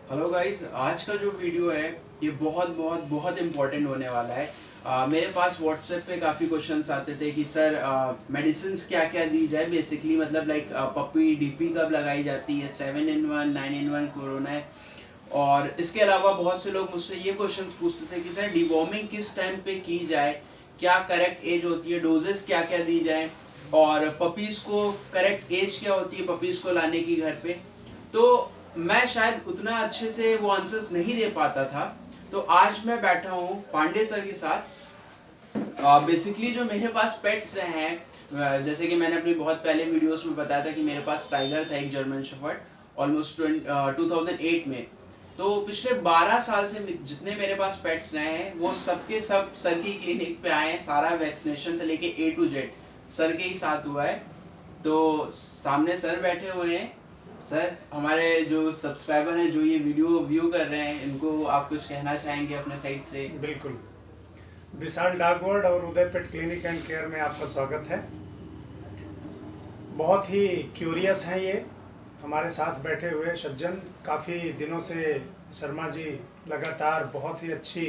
Hello guys, आज का जो वीडियो है ये बहुत बहुत बहुत इम्पोर्टेंट होने वाला है। मेरे पास व्हाट्सएप पे काफ़ी क्वेश्चंस आते थे कि सर मेडिसिन क्या क्या दी जाए, बेसिकली मतलब लाइक पपी डीपी कब लगाई जाती है, 7 in 1 9 in 1 कोरोना है। और इसके अलावा बहुत से लोग मुझसे ये क्वेश्चंस पूछते थे कि सर डिवॉर्मिंग किस टाइम पे की जाए, क्या करेक्ट एज होती है, डोजेस क्या क्या दी जाए, और पपीज़ को करेक्ट एज क्या होती है पपीज़ को लाने की घर पे। तो मैं शायद उतना अच्छे से वो आंसर्स नहीं दे पाता था। तो आज मैं बैठा हूँ पांडे सर के साथ। बेसिकली जो मेरे पास पेट्स रहे हैं, जैसे कि मैंने अपनी बहुत पहले वीडियोस में बताया था कि मेरे पास टाइगर था, एक जर्मन शेफर्ड, ऑलमोस्ट 2008 में। तो पिछले 12 साल से जितने मेरे पास पेट्स रहे हैं वो सबके सब सर की क्लिनिक पे आए हैं। सारा वैक्सीनेशन से लेके A to Z सर के ही साथ हुआ है। तो सामने सर बैठे हुए हैं। सर, हमारे जो सब्सक्राइबर हैं जो ये वीडियो व्यू कर रहे हैं, इनको आप कुछ कहना चाहेंगे अपने साइड से? बिल्कुल। विशाल डॉग वर्ल्ड और उदय पेट क्लिनिक एंड केयर में आपका स्वागत है। बहुत ही क्यूरियस हैं ये हमारे साथ बैठे हुए सज्जन। काफ़ी दिनों से शर्मा जी लगातार बहुत ही अच्छी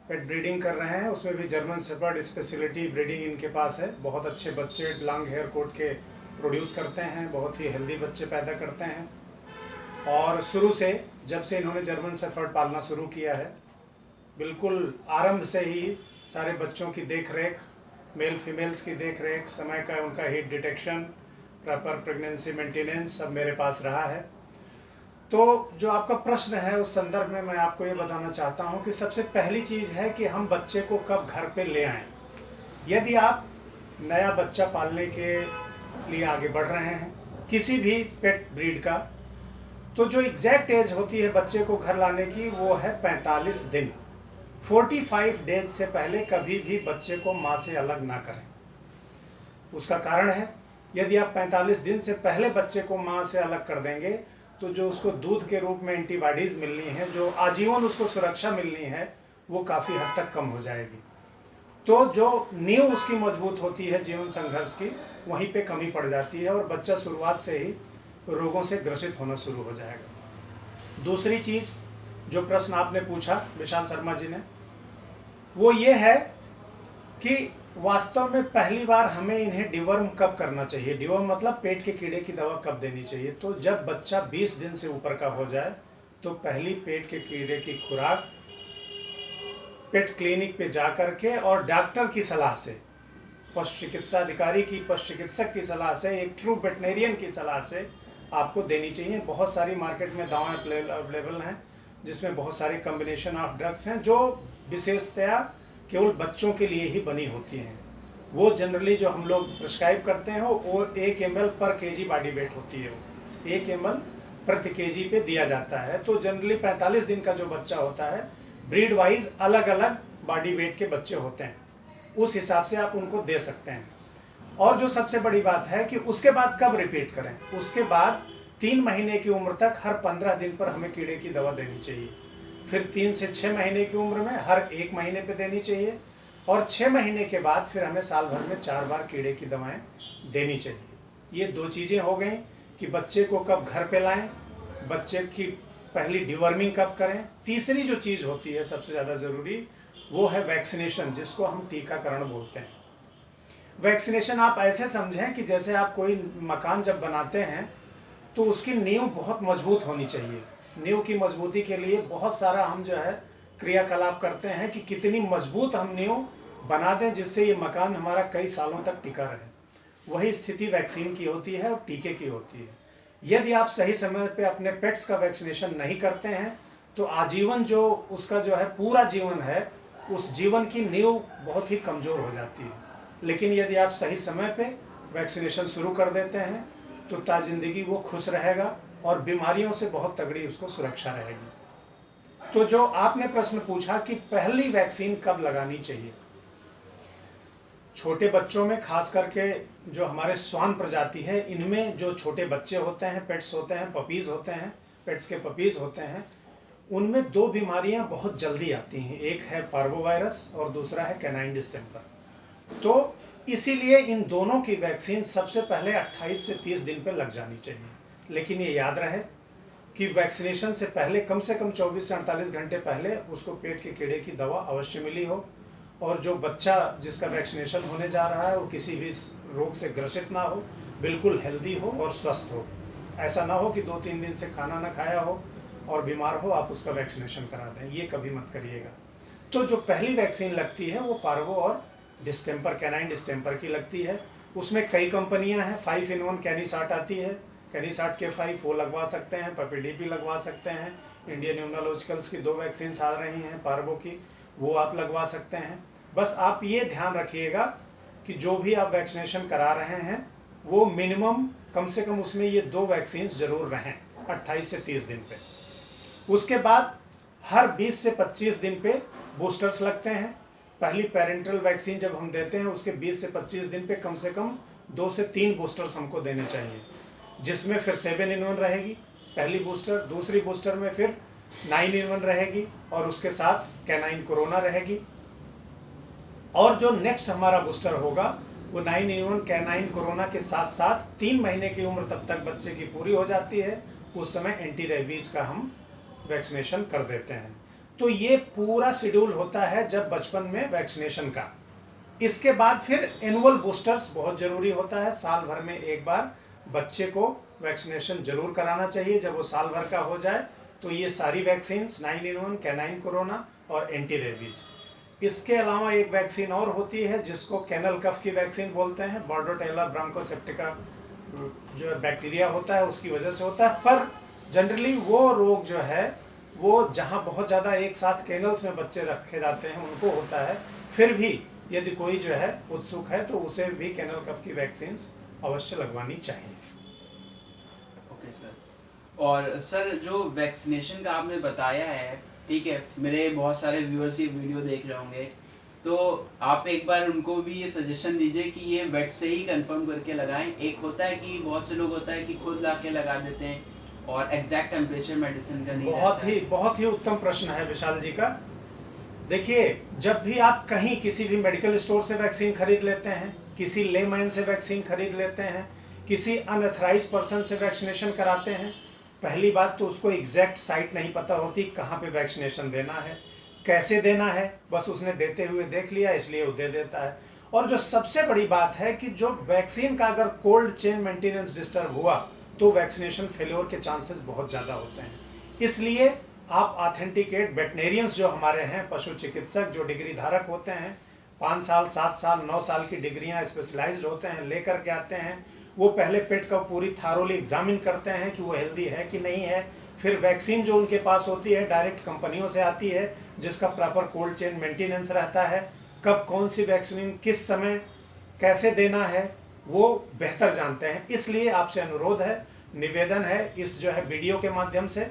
पेट ब्रीडिंग कर रहे हैं, उसमें भी जर्मन शेफर्ड स्पेशलिटी ब्रीडिंग इनके पास है। बहुत अच्छे बच्चे लॉन्ग हेयर कोट के प्रोड्यूस करते हैं, बहुत ही हेल्दी बच्चे पैदा करते हैं। और शुरू से जब से इन्होंने जर्मन शेफर्ड पालना शुरू किया है, बिल्कुल आरंभ से ही सारे बच्चों की देख रेख, मेल फीमेल्स की देख रेख, समय का उनका heat detection, proper pregnancy maintenance सब मेरे पास रहा है। तो जो आपका प्रश्न है उस संदर्भ में मैं आपको ये बताना चाहता हूँ कि सबसे पहली चीज़ है कि हम बच्चे को कब घर पे ले आएँ। यदि आप नया बच्चा पालने के लिए आगे बढ़ रहे हैं किसी भी पेट ब्रीड का, तो जो एग्जैक्ट एज होती है बच्चे को घर लाने की वो है 45 दिन। 45 डेज से पहले कभी भी बच्चे को माँ से अलग ना करें। उसका कारण है, यदि आप 45 दिन से पहले बच्चे को माँ से अलग कर देंगे तो जो उसको दूध के रूप में एंटीबॉडीज़ मिलनी है, जो आजीवन उसको सुरक्षा मिलनी है, वो काफ़ी हद तक कम हो जाएगी। तो जो नींव उसकी मजबूत होती है जीवन संघर्ष की, वहीं पे कमी पड़ जाती है और बच्चा शुरुआत से ही रोगों से ग्रसित होना शुरू हो जाएगा। दूसरी चीज़ जो प्रश्न आपने पूछा विशाल शर्मा जी ने, वो ये है कि वास्तव में पहली बार हमें इन्हें डिवर्म कब करना चाहिए। डिवर्म मतलब पेट के कीड़े की दवा कब देनी चाहिए। तो जब बच्चा 20 दिन से ऊपर का हो जाए तो पहली पेट के कीड़े की खुराक पेट क्लिनिक पे जा कर के और डॉक्टर की सलाह से, पशु चिकित्सा अधिकारी की, पशु चिकित्सक की सलाह से, एक ट्रू वेटनेरियन की सलाह से आपको देनी चाहिए। बहुत सारी मार्केट में दवाएं अवेलेबल हैं जिसमें बहुत सारे कम्बिनेशन ऑफ ड्रग्स हैं जो विशेषतया केवल बच्चों के लिए ही बनी होती हैं। वो जनरली जो हम लोग प्रिस्क्राइब करते हैं वो 1 ml पर केजी बॉडी वेट होती है, वो 1 ml प्रति केजी पे दिया जाता है। तो जनरली 45 दिन का जो बच्चा होता है, ब्रीड वाइज अलग अलग बॉडी वेट के बच्चे होते हैं, उस हिसाब से आप उनको दे सकते हैं। और जो सबसे बड़ी बात है कि उसके बाद कब रिपीट करें। उसके बाद 3 महीने की उम्र तक हर 15 दिन पर हमें कीड़े की दवा देनी चाहिए। फिर 3 से 6 महीने की उम्र में हर 1 महीने पे देनी चाहिए, और 6 महीने के बाद फिर हमें साल भर में 4 बार कीड़े की दवाएं देनी चाहिए। ये 2 चीज़ें हो गई कि बच्चे को कब घर पे लाएं, बच्चे की पहली डिवर्मिंग कब करें। तीसरी जो चीज़ होती है सबसे ज़्यादा ज़रूरी, वो है वैक्सीनेशन, जिसको हम टीकाकरण बोलते हैं। वैक्सीनेशन आप ऐसे समझें कि जैसे आप कोई मकान जब बनाते हैं तो उसकी नींव बहुत मजबूत होनी चाहिए। नींव की मजबूती के लिए बहुत सारा हम जो है क्रियाकलाप करते हैं कि कितनी मजबूत हम नींव बना दें जिससे ये मकान हमारा कई सालों तक टिका रहे। वही स्थिति वैक्सीन की होती है और टीके की होती है। यदि आप सही समय पे अपने पेट्स का वैक्सीनेशन नहीं करते हैं तो आजीवन जो उसका जो है पूरा जीवन है, उस जीवन की नींव बहुत ही कमज़ोर हो जाती है। लेकिन यदि आप सही समय पे वैक्सीनेशन शुरू कर देते हैं तो ताज़िंदगी वो खुश रहेगा और बीमारियों से बहुत तगड़ी उसको सुरक्षा रहेगी। तो जो आपने प्रश्न पूछा कि पहली वैक्सीन कब लगानी चाहिए, छोटे बच्चों में खास करके जो हमारे स्वान प्रजाति है, इनमें जो छोटे बच्चे होते हैं, पेट्स होते हैं, पपीज़ होते हैं, पेट्स के पपीज़ होते हैं, उनमें 2 बीमारियां बहुत जल्दी आती हैं। एक है पार्वोवायरस और दूसरा है कैनाइन डिस्टेंपर। तो इसीलिए इन दोनों की वैक्सीन सबसे पहले 28 से 30 दिन पे लग जानी चाहिए। लेकिन ये याद रहे, कि वैक्सीनेशन से पहले कम से कम 24 से 48 घंटे पहले उसको पेट के कीड़े की दवा अवश्य मिली हो, और जो बच्चा जिसका वैक्सीनेशन होने जा रहा है वो किसी भी रोग से ग्रसित ना हो, बिल्कुल हेल्दी हो और स्वस्थ हो। ऐसा ना हो कि 2-3 दिन से खाना ना खाया हो और बीमार हो, आप उसका वैक्सीनेशन करा दें, ये कभी मत करिएगा। तो जो पहली वैक्सीन लगती है वो पार्वो और डिस्टेम्पर, कैनाइन डिस्टेम्पर की लगती है। उसमें कई कंपनियां हैं, 5-in-1 कैनिसाट आती है, कैनिसाट के 5 वो लगवा सकते हैं, पपीडीपी लगवा सकते हैं। इंडियन इम्यूनोलॉजिकल्स की 2 वैक्सीन आ रही हैं पार्वो की, वो आप लगवा सकते हैं। बस आप ये ध्यान रखिएगा कि जो भी आप वैक्सीनेशन करा रहे हैं वो मिनिमम कम से कम उसमें ये 2 वैक्सीन जरूर रहें 28 से 30 दिन पे। उसके बाद हर 20 से 25 दिन पे बूस्टर्स लगते हैं। पहली पेरेंटल वैक्सीन जब हम देते हैं उसके 20 से 25 दिन पे कम से कम 2 से 3 बूस्टर्स हमको देने चाहिए, जिसमें फिर 7-in-1 रहेगी पहली बूस्टर, दूसरी बूस्टर में फिर 9-in-1 रहेगी और उसके साथ कैनाइन कोरोना रहेगी। और जो नेक्स्ट हमारा बूस्टर होगा वो 9-in-1 कैनाइन कोरोना के साथ साथ 3 महीने की उम्र तब तक बच्चे की पूरी हो जाती है, उस समय एंटी रेबीज का हम वैक्सीनेशन कर देते हैं। तो ये पूरा शेड्यूल होता है जब बचपन में वैक्सीनेशन का। इसके बाद फिर एनुअल बूस्टर्स बहुत जरूरी होता है, साल भर में एक बार बच्चे को वैक्सीनेशन जरूर कराना चाहिए। जब वो साल भर का हो जाए तो ये सारी वैक्सीन 9-in-1 कैनाइन कोरोना और एंटी रेबीज। इसके अलावा एक वैक्सीन और होती है जिसको कैनल कफ की वैक्सीन बोलते हैं, बॉर्डोटेला ब्रोंकोसेप्टिका जो बैक्टीरिया होता है उसकी वजह से होता है। पर जनरली वो रोग जो है वो जहाँ बहुत ज़्यादा एक साथ कैनल्स में बच्चे रखे जाते हैं उनको होता है। फिर भी यदि कोई जो है उत्सुक है तो उसे भी कैनल कफ की वैक्सीन अवश्य लगवानी चाहिए। Okay sir. और सर जो वैक्सीनेशन का आपने बताया है, ठीक है, मेरे बहुत सारे व्यूअर्स ये वीडियो देख रहे होंगे, तो आप एक बार उनको भी ये सजेशन दीजिए कि ये वेट से ही कंफर्म करके लगाएं। एक होता है कि बहुत से लोग होता है कि खुद ला के लगा देते हैं और एग्जैक्ट टेम्परेचर मेडिसिन का नहीं बहुत ही उत्तम प्रश्न है विशाल जी का। देखिए, जब भी आप कहीं किसी भी मेडिकल स्टोर से वैक्सीन खरीद लेते हैं, किसी लेमैन से वैक्सीन खरीद लेते हैं, किसी अनऑथराइज्ड पर्सन से वैक्सीनेशन कराते हैं, पहली बात तो उसको एग्जैक्ट साइट नहीं पता होती कहाँ पे वैक्सीनेशन देना है, कैसे देना है, बस उसने देते हुए देख लिया इसलिए वो दे देता है। और जो सबसे बड़ी बात है कि जो वैक्सीन का अगर कोल्ड चेन मेंटेनेंस डिस्टर्ब हुआ तो वैक्सीनेशन फेल्योर के चांसेस बहुत ज़्यादा होते हैं। इसलिए आप ऑथेंटिकेट वेटनेरियंस जो हमारे हैं, पशु चिकित्सक जो डिग्री धारक होते हैं, 5 साल 7 साल 9 साल की डिग्रियां स्पेशलाइज्ड होते हैं, लेकर के आते हैं। वो पहले पेट का पूरी थारोली एग्जामिन करते हैं कि वो हेल्दी है कि नहीं है। फिर वैक्सीन जो उनके पास होती है डायरेक्ट कंपनियों से आती है जिसका प्रॉपर कोल्ड चेन मेंटेनेंस रहता है। कब कौन सी वैक्सीन किस समय कैसे देना है वो बेहतर जानते हैं। इसलिए आपसे अनुरोध है, निवेदन है इस जो है वीडियो के माध्यम से,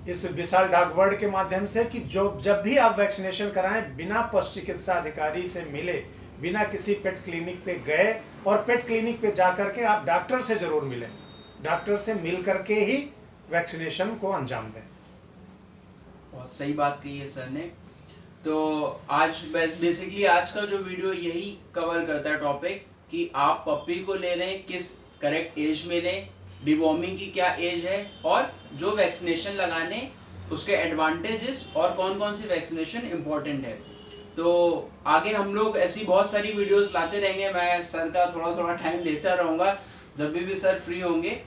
इस विशाल डाक वर्ड के माध्यम से कि जो जब भी आप वैक्सीनेशन कराएं बिना पशु चिकित्सा अधिकारी से मिले, बिना किसी पेट क्लिनिक पे गए, और पेट क्लिनिक पे जाकर के आप डॉक्टर से जरूर मिलें, डॉक्टर से मिल करके ही वैक्सीनेशन को अंजाम दें। बहुत सही बात कही है सर ने। तो आज बेसिकली आज का जो वीडियो यही कवर करता है टॉपिक कि आप पप्पी को ले रहे हैं किस करेक्ट एज में लें, डिवॉर्मिंग की क्या एज है, और जो वैक्सीनेशन लगाने उसके एडवांटेजेस और कौन कौन सी वैक्सीनेशन इम्पोर्टेंट है। तो आगे हम लोग ऐसी बहुत सारी वीडियोस लाते रहेंगे। मैं सर का थोड़ा थोड़ा टाइम लेता रहूँगा जब भी सर फ्री होंगे,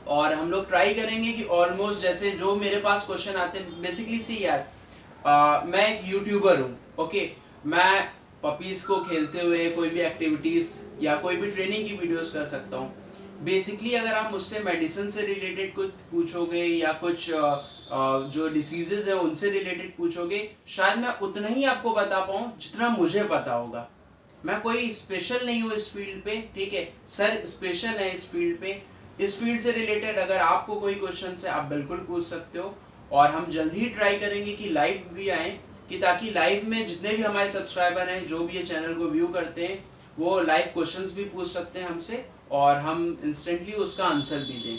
और हम लोग ट्राई करेंगे कि ऑलमोस्ट जैसे जो मेरे पास क्वेश्चन आते हैं, बेसिकली सी यार मैं एक यूट्यूबर हूँ, ओके, मैं पपीज़ को खेलते हुए कोई भी एक्टिविटीज़ या कोई भी ट्रेनिंग की वीडियोस कर सकता हूँ। बेसिकली अगर आप मुझसे मेडिसिन से रिलेटेड कुछ पूछोगे या कुछ जो डिसीजेज हैं उनसे रिलेटेड पूछोगे, शायद मैं उतना ही आपको बता पाऊँ जितना मुझे पता होगा। मैं कोई स्पेशल नहीं हूँ इस फील्ड पे, ठीक है, सर स्पेशल है इस फील्ड पे। इस फील्ड से रिलेटेड अगर आपको कोई क्वेश्चन है आप बिल्कुल पूछ सकते हो, और हम जल्दी ही ट्राई करेंगे कि लाइव भी आएँ, कि ताकि लाइव में जितने भी हमारे सब्सक्राइबर हैं जो भी ये चैनल को व्यू करते हैं वो लाइव क्वेश्चंस भी पूछ सकते हैं हमसे, और हम इंस्टेंटली उसका आंसर भी दें।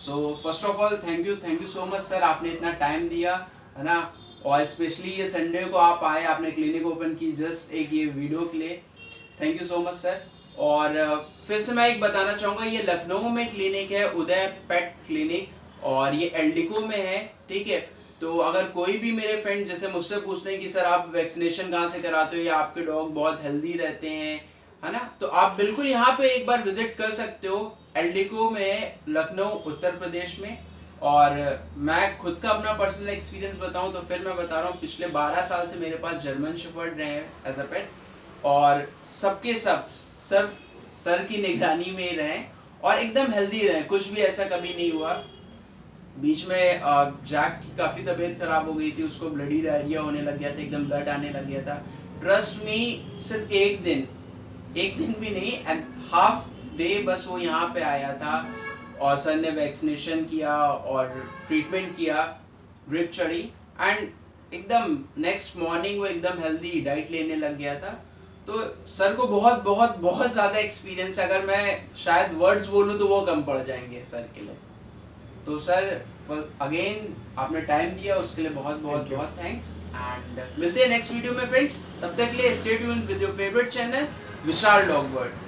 So first of all thank you so much sir, आपने इतना टाइम दिया है ना, और स्पेशली ये संडे को आप आए, आपने क्लिनिक ओपन की जस्ट एक ये वीडियो के लिए। Thank you so much sir. और फिर से मैं एक बताना चाहूँगा, ये लखनऊ में क्लिनिक है, उदय पेट क्लिनिक, और ये एल्डिको में है, ठीक है। तो अगर कोई भी मेरे फ्रेंड जैसे मुझसे पूछते हैं कि सर आप वैक्सीनेशन कहाँ से कराते हो या आपके डॉग बहुत हेल्दी रहते हैं, है ना, तो आप बिल्कुल यहाँ पे एक बार विजिट कर सकते हो एल्डिको में, लखनऊ उत्तर प्रदेश में। और मैं खुद का अपना पर्सनल एक्सपीरियंस बताऊं तो फिर मैं बता रहा हूँ, पिछले 12 साल से मेरे पास जर्मन शेफर्ड रहे हैं एज अ पेट, और सबके सब सर की निगरानी में ही रहे और एकदम हेल्दी रहे, कुछ भी ऐसा कभी नहीं हुआ। बीच में जैक की काफ़ी तबीयत खराब हो गई थी, उसको ब्लडी डायरिया होने लग गया था, एकदम ब्लड आने लग गया था। ट्रस्ट मी, सिर्फ एक दिन भी नहीं, एंड हाफ डे बस वो यहाँ पे आया था और सर ने वैक्सीनेशन किया और ट्रीटमेंट किया, ड्रिप चढ़ी, एंड एकदम नेक्स्ट मॉर्निंग वो एकदम हेल्दी डाइट लेने लग गया था। तो सर को बहुत बहुत बहुत ज़्यादा एक्सपीरियंस है, अगर मैं शायद वर्ड्स बोलूँ तो वो कम पड़ जाएंगे सर के लिए। तो सर अगेन आपने टाइम दिया उसके लिए बहुत बहुत बहुत थैंक्स, एंड मिलते हैं नेक्स्ट वीडियो में फ्रेंड्स। तब तक के लिए stay tuned with your favourite channel Vishal dog world.